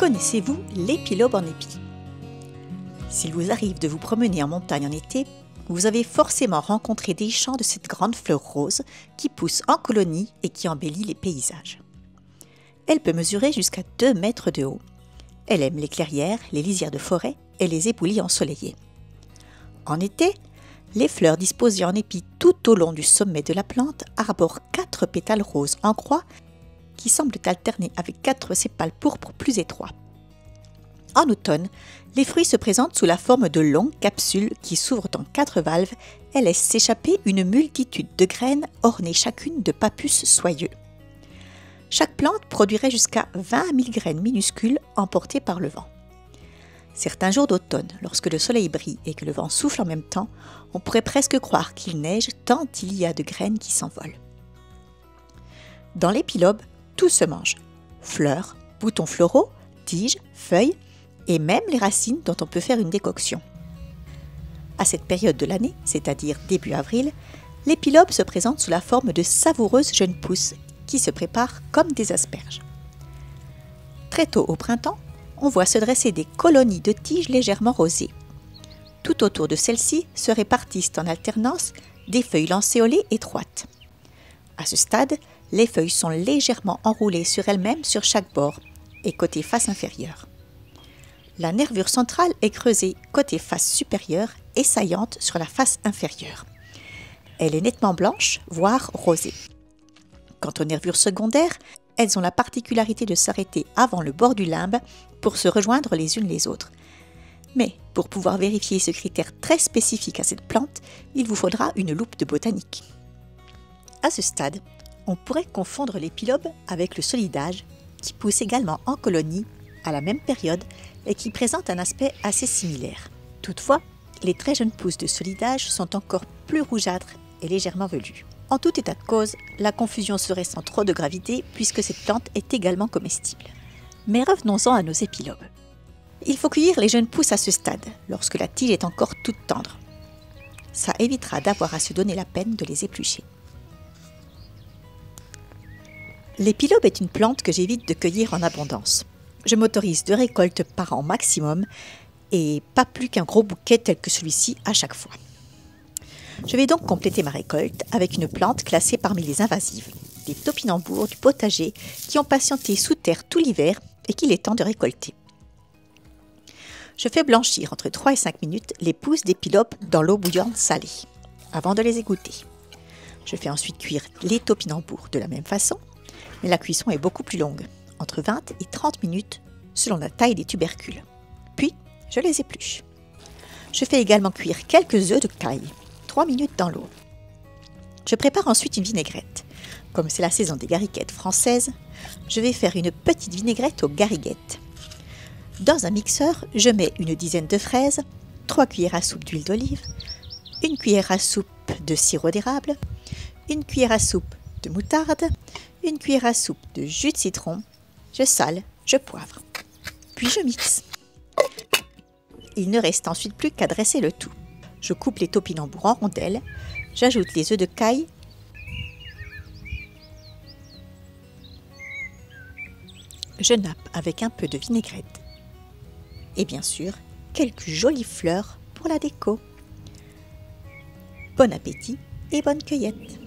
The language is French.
Connaissez-vous l'épilobe en épi? S'il vous arrive de vous promener en montagne en été, vous avez forcément rencontré des champs de cette grande fleur rose qui pousse en colonie et qui embellit les paysages. Elle peut mesurer jusqu'à 2 mètres de haut. Elle aime les clairières, les lisières de forêt et les éboulis ensoleillés. En été, les fleurs disposées en épi tout au long du sommet de la plante arborent 4 pétales roses en croix qui semblent alterner avec 4 sépales pourpres plus étroits. En automne, les fruits se présentent sous la forme de longues capsules qui s'ouvrent en 4 valves et laissent s'échapper une multitude de graines ornées chacune de pappus soyeux. Chaque plante produirait jusqu'à 20 000 graines minuscules emportées par le vent. Certains jours d'automne, lorsque le soleil brille et que le vent souffle en même temps, on pourrait presque croire qu'il neige tant il y a de graines qui s'envolent. Dans l'épilobe, tout se mange. Fleurs, boutons floraux, tiges, feuilles et même les racines dont on peut faire une décoction. À cette période de l'année, c'est-à-dire début avril, l'épilobe se présente sous la forme de savoureuses jeunes pousses qui se préparent comme des asperges. Très tôt au printemps, on voit se dresser des colonies de tiges légèrement rosées. Tout autour de celles-ci se répartissent en alternance des feuilles lancéolées étroites. À ce stade, les feuilles sont légèrement enroulées sur elles-mêmes sur chaque bord et côté face inférieure. La nervure centrale est creusée côté face supérieure et saillante sur la face inférieure. Elle est nettement blanche, voire rosée. Quant aux nervures secondaires, elles ont la particularité de s'arrêter avant le bord du limbe pour se rejoindre les unes les autres. Mais pour pouvoir vérifier ce critère très spécifique à cette plante, il vous faudra une loupe de botanique. À ce stade, on pourrait confondre l'épilobe avec le solidage, qui pousse également en colonie à la même période et qui présente un aspect assez similaire. Toutefois, les très jeunes pousses de solidage sont encore plus rougeâtres et légèrement velues. En tout état de cause, la confusion serait sans trop de gravité puisque cette plante est également comestible. Mais revenons-en à nos épilobes. Il faut cueillir les jeunes pousses à ce stade, lorsque la tige est encore toute tendre. Ça évitera d'avoir à se donner la peine de les éplucher. L'épilobe est une plante que j'évite de cueillir en abondance. Je m'autorise 2 récoltes par an maximum et pas plus qu'un gros bouquet tel que celui-ci à chaque fois. Je vais donc compléter ma récolte avec une plante classée parmi les invasives, des topinambours du potager qui ont patienté sous terre tout l'hiver et qu'il est temps de récolter. Je fais blanchir entre 3 et 5 minutes les pousses d'épilobe dans l'eau bouillante salée, avant de les égoutter. Je fais ensuite cuire les topinambours de la même façon, mais la cuisson est beaucoup plus longue, entre 20 et 30 minutes selon la taille des tubercules. Puis, je les épluche. Je fais également cuire quelques œufs de caille, 3 minutes dans l'eau. Je prépare ensuite une vinaigrette. Comme c'est la saison des gariguettes françaises, je vais faire une petite vinaigrette aux gariguettes. Dans un mixeur, je mets une dizaine de fraises, 3 cuillères à soupe d'huile d'olive, 1 cuillère à soupe de sirop d'érable, 1 cuillère à soupe de moutarde, 1 cuillère à soupe de jus de citron, je sale, je poivre. Puis je mixe. Il ne reste ensuite plus qu'à dresser le tout. Je coupe les topinambours en rondelles, j'ajoute les œufs de caille, je nappe avec un peu de vinaigrette et bien sûr quelques jolies fleurs pour la déco. Bon appétit et bonne cueillette!